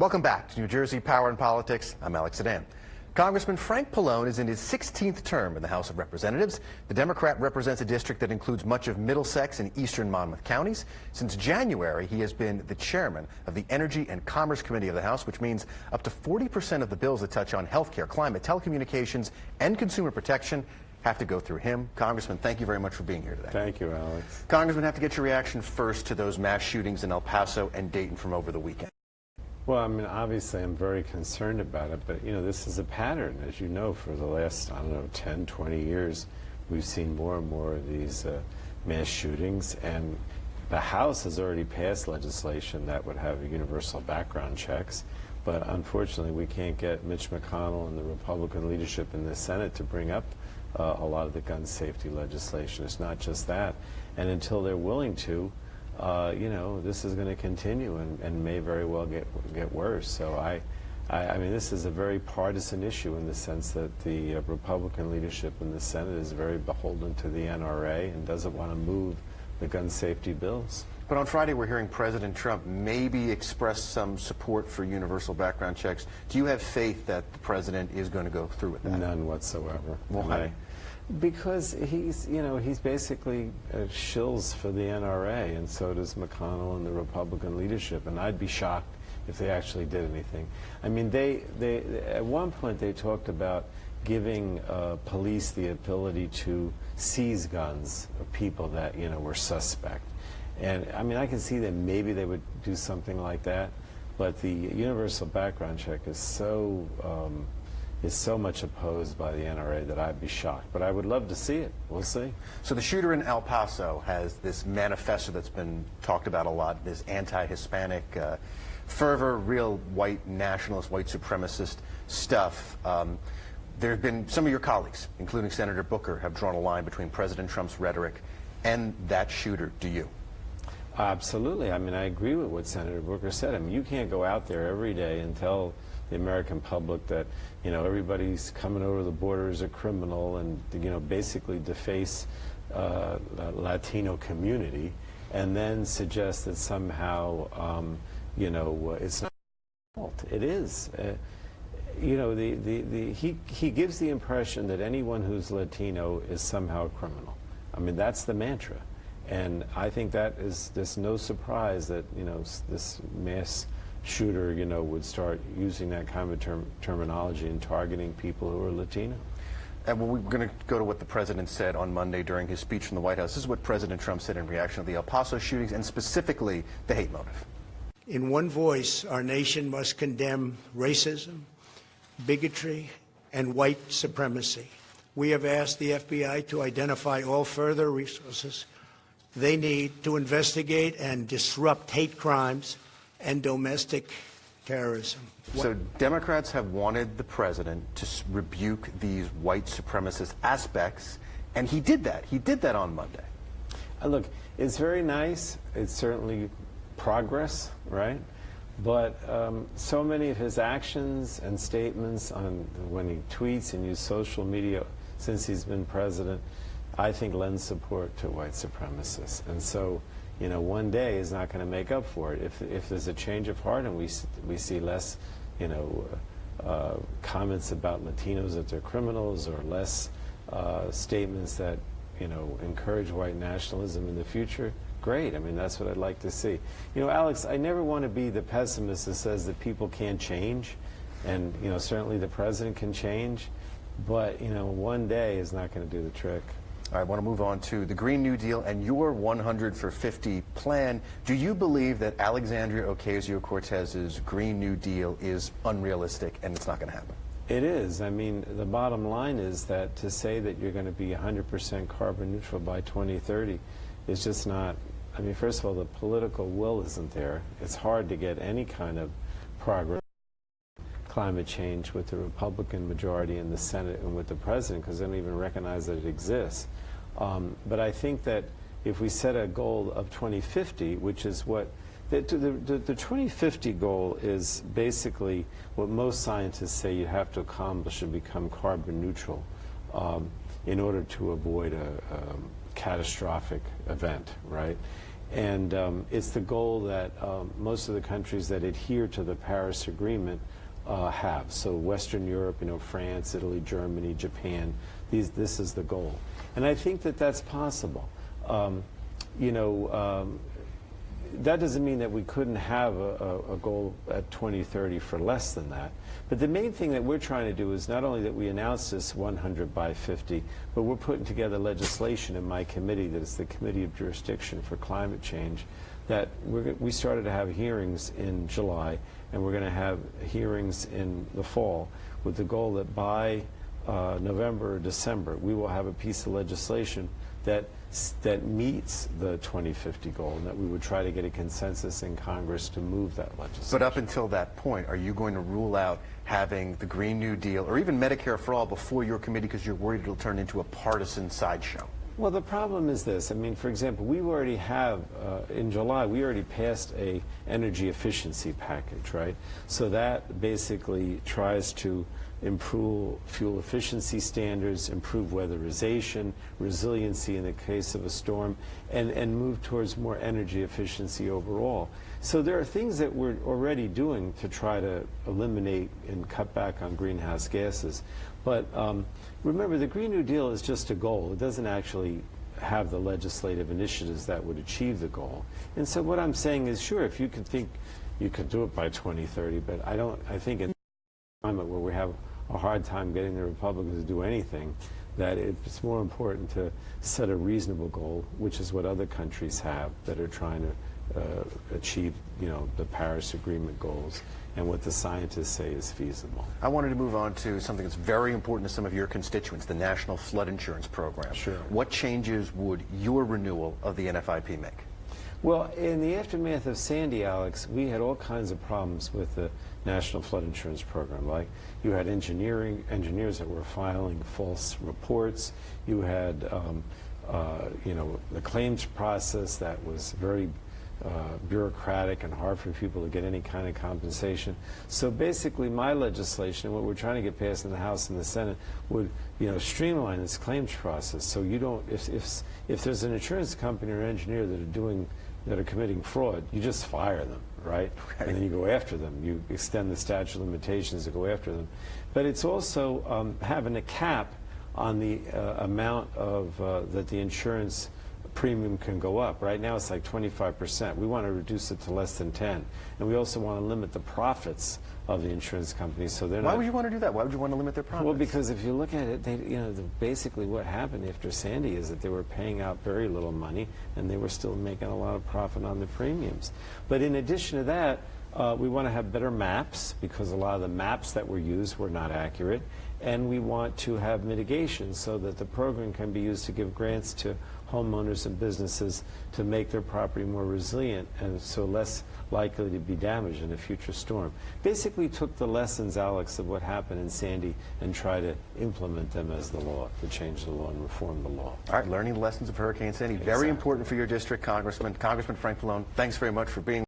Welcome back to New Jersey Power and Politics. I'm Alex Sedan. Congressman Frank Pallone is in his 16th term in the House of Representatives. The Democrat represents a district that includes much of Middlesex and eastern Monmouth counties. Since January, he has been the chairman of the Energy and Commerce Committee of the House, which means up to 40% of the bills that touch on health care, climate, telecommunications, and consumer protection have to go through him. Congressman, thank you very much for being here today. Thank you, Alex. Congressman, have to get your reaction first to those mass shootings in El Paso and Dayton from over the weekend. Well, I mean, obviously I'm very concerned about it, but, you know, this is a pattern. As you know, for the last, I don't know, 10, 20 years, we've seen more and more of these mass shootings, and the House has already passed legislation that would have universal background checks, but unfortunately we can't get Mitch McConnell and the Republican leadership in the Senate to bring up a lot of the gun safety legislation. It's not just that. And until they're willing to, you know, this is going to continue and may very well get worse. So I mean, this is a very partisan issue in the sense that the Republican leadership in the Senate is very beholden to the NRA and doesn't want to move the gun safety bills. But on Friday, we're hearing President Trump maybe express some support for universal background checks. Do you have faith that the president is going to go through with that? None whatsoever. Why? Because he's, you know, he's basically shills for the NRA, and so does McConnell and the Republican leadership. And I'd be shocked if they actually did anything. I mean, they at one point they talked about giving police the ability to seize guns of people that, you know, were suspect. And I mean, I can see that maybe they would do something like that, but the universal background check is so much opposed by the NRA that I'd be shocked. But I would love to see it. We'll see. So the shooter in El Paso has this manifesto that's been talked about a lot, this anti-Hispanic fervor, real white nationalist, white supremacist stuff. There have been some of your colleagues, including Senator Booker, have drawn a line between President Trump's rhetoric and that shooter. Do you? Absolutely. I mean, I agree with what Senator Booker said. I mean, you can't go out there every day and tell the American public that, you know, everybody's coming over the border is a criminal and, you know, basically deface the Latino community, and then suggest that somehow, you know, it's not fault. It is. You know, he gives the impression that anyone who's Latino is somehow a criminal. I mean, that's the mantra. And I think that is, there's no surprise that, you know, this mass shooter, you know, would start using that kind of terminology and targeting people who are Latino. And we're going to go to what the president said on Monday during his speech from the White House. This is what President Trump said in reaction to the El Paso shootings and specifically the hate motive. In one voice, our nation must condemn racism, bigotry, and white supremacy. We have asked the FBI to identify all further resources they need to investigate and disrupt hate crimes and domestic terrorism. So Democrats have wanted the president to rebuke these white supremacist aspects, and he did that. He did that on Monday. Look, it's very nice. It's certainly progress, right? But so many of his actions and statements on when he tweets and uses social media since he's been president, I think lends support to white supremacists. And so, you know, one day is not going to make up for it. If there's a change of heart and we see less, you know, comments about Latinos that they're criminals, or less statements that, you know, encourage white nationalism in the future, great. I mean, that's what I'd like to see. You know, Alex, I never want to be the pessimist that says that people can't change, and, you know, certainly the president can change, but, you know, one day is not going to do the trick. All right, I want to move on to the Green New Deal and your 100 for 50 plan. Do you believe that Alexandria Ocasio-Cortez's Green New Deal is unrealistic and it's not going to happen? It is. I mean, the bottom line is that to say that you're going to be 100% carbon neutral by 2030 is just not, I mean, first of all, the political will isn't there. It's hard to get any kind of progress climate change with the Republican majority in the Senate and with the president, because they don't even recognize that it exists. But I think that if we set a goal of 2050, which is what the 2050 goal is basically what most scientists say you have to accomplish to become carbon neutral in order to avoid a catastrophic event, right? And it's the goal that most of the countries that adhere to the Paris Agreement have. So Western Europe, France, Italy, Germany, Japan, this is the goal. And I think that that's possible. That doesn't mean that we couldn't have a goal at 2030 for less than that. But the main thing that we're trying to do is not only that we announce this 100 by 50, but we're putting together legislation in my committee, that is the Committee of Jurisdiction for Climate Change, that we started to have hearings in July, and we're going to have hearings in the fall, with the goal that by November or December, we will have a piece of legislation that meets the 2050 goal, and that we would try to get a consensus in Congress to move that legislation. But up until that point, are you going to rule out having the Green New Deal or even Medicare for All before your committee because you're worried it'll turn into a partisan sideshow? Well, the problem is this. I mean, for example, we already have, in July, we already passed a energy efficiency package, right? So that basically tries to improve fuel efficiency standards, improve weatherization, resiliency in the case of a storm, and move towards more energy efficiency overall. So there are things that we're already doing to try to eliminate and cut back on greenhouse gases. But remember, the Green New Deal is just a goal. It doesn't actually have the legislative initiatives that would achieve the goal. And so what I'm saying is, sure, if you could think you could do it by 2030, but I think in a climate where we have a hard time getting the Republicans to do anything, that it's more important to set a reasonable goal, which is what other countries have that are trying to achieve, the Paris Agreement goals, and what the scientists say is feasible. I wanted to move on to something that's very important to some of your constituents, the National Flood Insurance Program. Sure. What changes would your renewal of the NFIP make? Well, in the aftermath of Sandy, Alex, we had all kinds of problems with the National Flood Insurance Program. Like, you had engineers that were filing false reports. You had, the claims process that was very bureaucratic and hard for people to get any kind of compensation. So basically, my legislation and what we're trying to get passed in the House and the Senate would, streamline this claims process. So you don't, if there's an insurance company or engineer that are committing fraud, you just fire them, right? And then you go after them. You extend the statute of limitations to go after them. But it's also having a cap on the amount of that the insurance premium can go up. Right now it's like 25%. We want to reduce it to less than 10. And we also want to limit the profits of the insurance companies, so they're not. Why would you want to do that? Why would you want to limit their profits? Well, because if you look at it, basically what happened after Sandy is that they were paying out very little money, and they were still making a lot of profit on the premiums. But in addition to that, we want to have better maps, because a lot of the maps that were used were not accurate. And we want to have mitigation so that the program can be used to give grants to homeowners and businesses to make their property more resilient and so less likely to be damaged in a future storm. Basically took the lessons, Alex, of what happened in Sandy and try to implement them as the law, to change the law and reform the law. All right, learning the lessons of Hurricane Sandy. Exactly. Very important for your district, Congressman. Congressman Frank Pallone, thanks very much for being